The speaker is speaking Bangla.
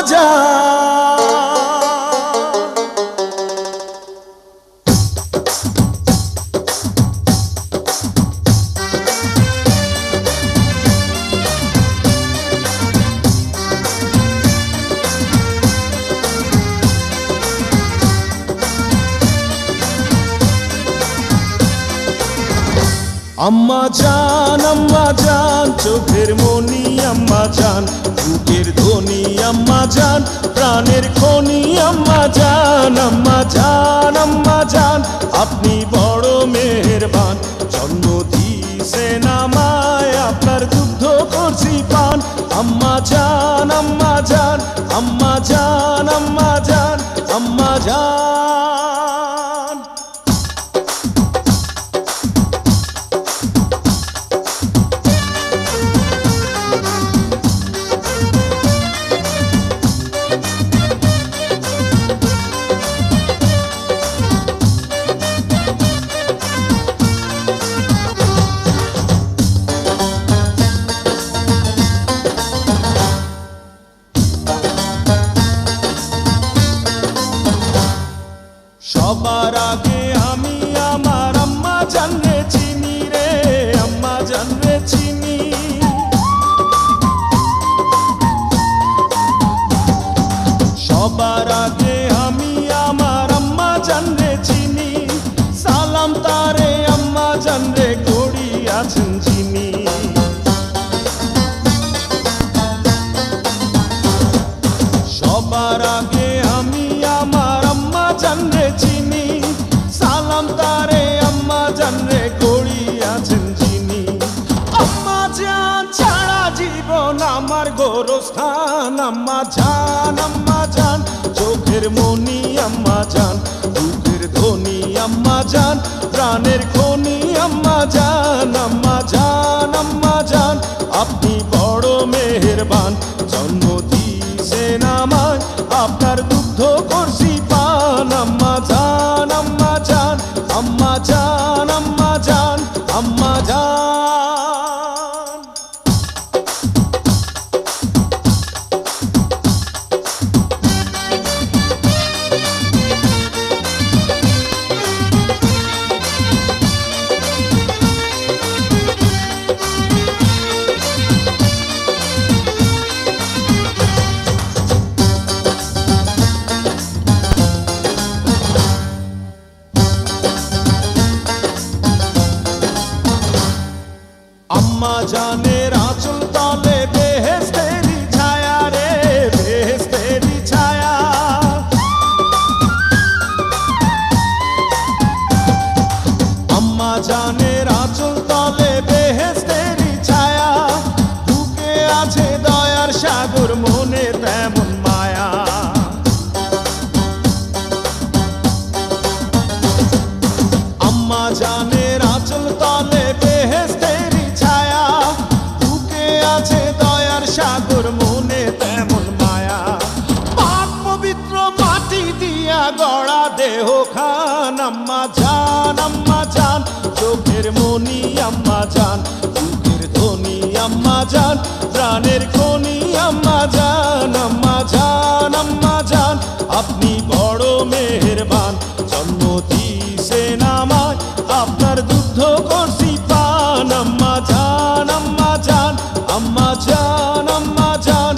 জান। আম্মা জান চোখের মনি আম্মা জান, বুকের ধ্বনি আম্মা জান, প্রাণের খনি আম্মা জান। আম্মা জান আপনি বড় মেহেরবান, জন্ম দিয়েছেন আমায়, আপনার দুগ্ধ করছি পান। আম্মা জান আম্মা জান আম্মা জান আম্মা জান আম্মা জান। সবার আগে আমি আমার আম্মা জানরে চিনি রে, আম্মা জানরে চিনি। সবার আগে আমি আমার আম্মা জানরে চিনি, সালাম তারে আম্মা জানরে করি আছেন চিনি। সবার আগে আমি আমার আম্মা জানরে চিনি, সালাম তারে আম্মা জানরে করি আছেন চিনি। আম্মা জান ছাড়া জীবন আমার গোরস্থান। আম্মা জান চোখের মনি আম্মা জান, বুকের ধ্বনি আম্মা জান, প্রাণের খনি আম্মা জান। আম্মা জান আপনি বড় মেহেরবান, জন্ম দিয়েছেন আমায়, আপনার দুগ্ধ করছি পান। আম্মা জান আম্মা জান আম্মা জান আম্মা জান আম্মা জান। আম্মা জানের আঁচল তলে বেহেশতেরি ছায়া রে, বেহেশতেরি ছায়া। আম্মা জানের আঁচল তলে বেহেশতেরি ছায়া, বুকে আছে দয়ার সাগর, মনে তেমন মায়া। আম্মা জানের আঁচল তলে বেহেশতেরি ছায়া, বুকে আছে দয়ার সাগর, মনে তেমন মায়া। পাক পবিত্র মাটি দিয়া গড়া দেহ খান। আম্মা জান চোখের মনি আম্মা জান, বুকের ধ্বনি আম্মা জান, প্রাণের খনি আম্মা জান। আম্মা জান আপনি বড় মেহেরবান, জন্ম দিয়েছেন আমায়, আপনার দুগ্ধ করছি পান। আম্মা জান আম্মা জান আম্মা জান আম্মা জান